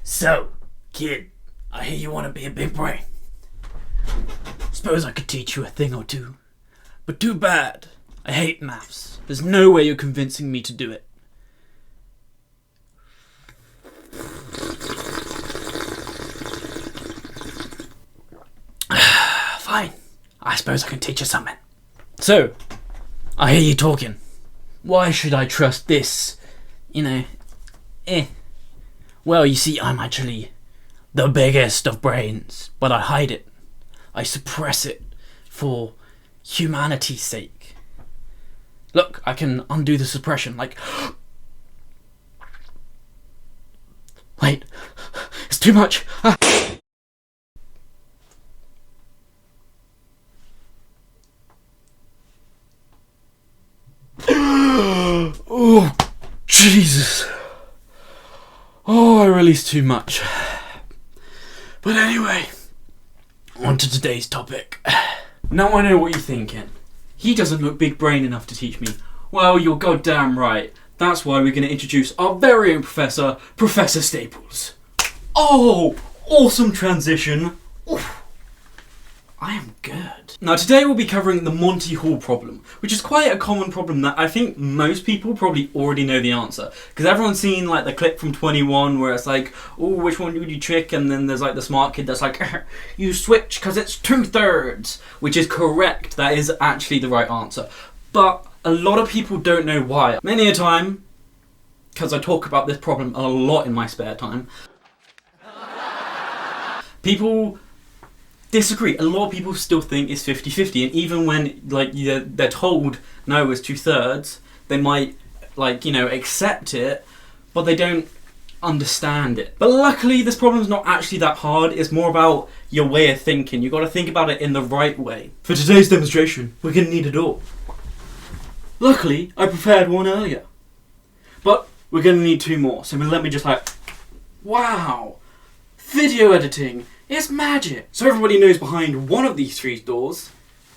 So, kid, I hear you want to be a big brain. Suppose I could teach you a thing or two. But too bad. I hate maths. There's no way you're convincing me to do it. Fine. I suppose I can teach you something. So, I hear you talking. Why should I trust this? Well, you see, I'm actually the biggest of brains, but I hide it. I suppress it for humanity's sake. Look, I can undo the suppression, like... Wait, it's too much. Oh, Jesus. Oh, I released too much. But anyway, on to today's topic. Now I know what you're thinking. He doesn't look big brain enough to teach me. Well, you're goddamn right. That's why we're going to introduce our very own professor, Professor Staples. Oh, awesome transition. Oof. I am good. Now today we'll be covering the Monty Hall Problem, which is quite a common problem that I think most people probably already know the answer. Because everyone's seen like the clip from 21 where it's like, oh, which one would you trick? And then there's like the smart kid that's like, you switch because it's 2/3, which is correct. That is actually the right answer. But a lot of people don't know why. Many a time, because I talk about this problem a lot in my spare time, people disagree. A lot of people still think it's 50-50, and even when they're told no, it's 2/3, they might accept it, but they don't understand it. But luckily this problem's not actually that hard. It's more about your way of thinking. You've got to think about it in the right way. For today's demonstration, we're going to need a door. Luckily I prepared one earlier, but we're going to need two more. So let me just wow, video editing. It's magic! So everybody knows behind one of these three doors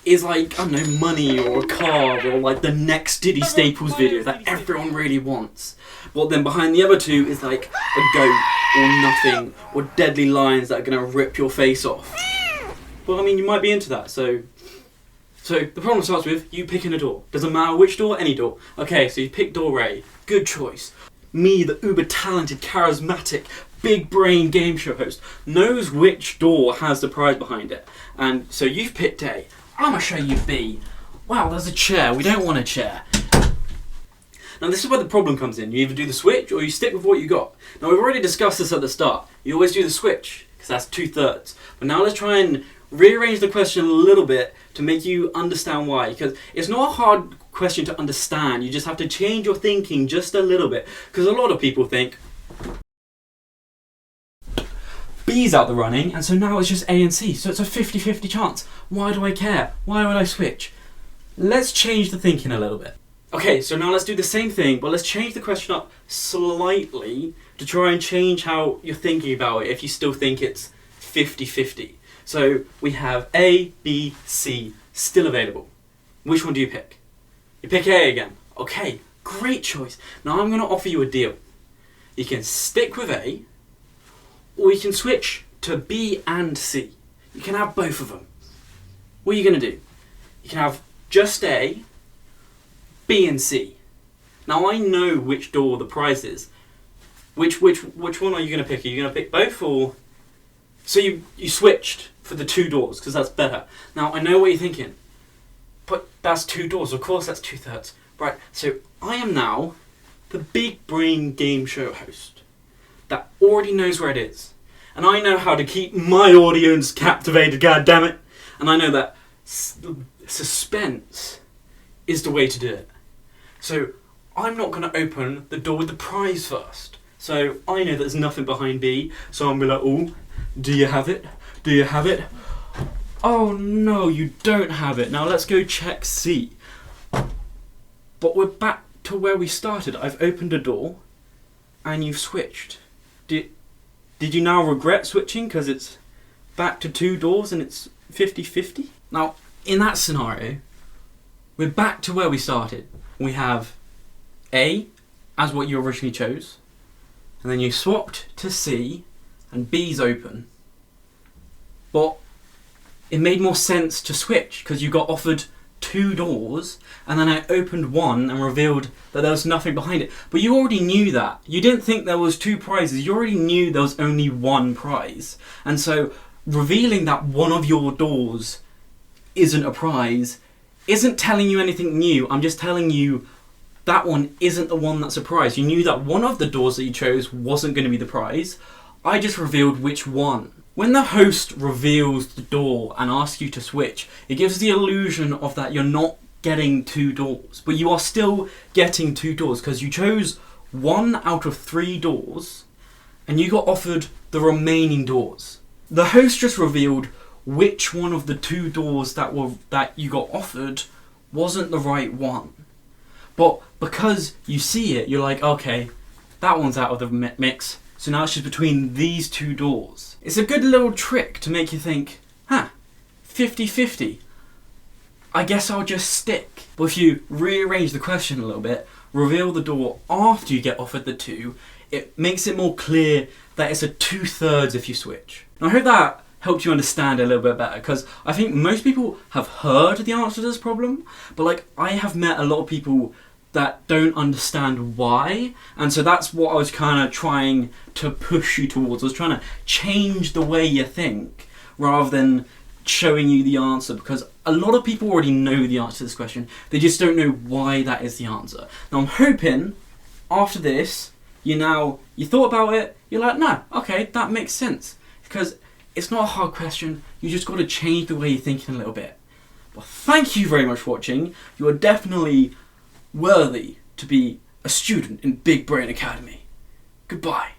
is I don't know, money or a car or the next Diddy Staples video that everyone really wants. But then behind the other two is a goat or nothing or deadly lions that are going to rip your face off. Well, I mean, you might be into that, so the problem starts with you picking a door. Doesn't matter which door, any door. Okay, so you pick door A. Good choice. Me, the uber talented, charismatic, big brain game show host, knows which door has the prize behind it. And so you've picked A. I'm going to show you B. Wow, there's a chair. We don't want a chair. Now this is where the problem comes in. You either do the switch or you stick with what you got. Now we've already discussed this at the start. You always do the switch, because that's 2/3. But now let's try and rearrange the question a little bit to make you understand why. Because it's not a hard question to understand. You just have to change your thinking just a little bit. Because a lot of people think B's out the running, and so now it's just A and C, so it's a 50-50 chance. Why do I care? Why would I switch? Let's change the thinking a little bit. Okay, so now let's do the same thing, but let's change the question up slightly to try and change how you're thinking about it if you still think it's 50-50. So we have A, B, C still available. Which one do you pick? You pick A again. Okay, great choice. Now I'm going to offer you a deal. You can stick with A, or you can switch to B and C. You can have both of them. What are you going to do? You can have just A, B and C. Now I know which door the prize is. Which one are you going to pick? Are you going to pick both, or... So you switched for the two doors, because that's better. Now I know what you're thinking. But that's two doors, of course that's 2/3. Right, so I am now the big brain game show host that already knows where it is. And I know how to keep my audience captivated, goddammit. And I know that suspense is the way to do it. So I'm not going to open the door with the prize first. So I know there's nothing behind B, so I'm going to be like, oh, do you have it? Do you have it? Oh no, you don't have it. Now let's go check C. But we're back to where we started. I've opened a door and you've switched. Did you now regret switching because it's back to two doors and it's 50-50? Now, in that scenario, we're back to where we started. We have A as what you originally chose, and then you swapped to C, and B's open. But it made more sense to switch because you got offered 2 doors, and then I opened one and revealed that there was nothing behind it. But you already knew that. You didn't think there was 2 prizes. You already knew there was only 1 prize. And so revealing that one of your doors isn't a prize isn't telling you anything new. I'm just telling you that one isn't the one that's a prize. You knew that one of the doors that you chose wasn't going to be the prize. I just revealed which one. When the host reveals the door and asks you to switch, it gives the illusion of that you're not getting 2 doors, but you are still getting 2 doors because you chose 1 out of 3 doors and you got offered the remaining doors. The host just revealed which one of the 2 doors that you got offered wasn't the right one. But because you see it, you're like, okay, that one's out of the mix. So now it's just between these 2 doors. It's a good little trick to make you think, 50-50. I guess I'll just stick. But if you rearrange the question a little bit, reveal the door after you get offered the 2, it makes it more clear that it's a 2/3 if you switch. And I hope that helped you understand it a little bit better, because I think most people have heard the answer to this problem, but I have met a lot of people that don't understand why, and so that's what I was kind of trying to push you towards. I was trying to change the way you think rather than showing you the answer, because a lot of people already know the answer to this question, they just don't know why that is the answer. Now I'm hoping after this you thought about it, you're like, no, okay, that makes sense, because it's not a hard question, you just got to change the way you're thinking a little bit. Well, thank you very much for watching. You are definitely worthy to be a student in Big Brain Academy. Goodbye.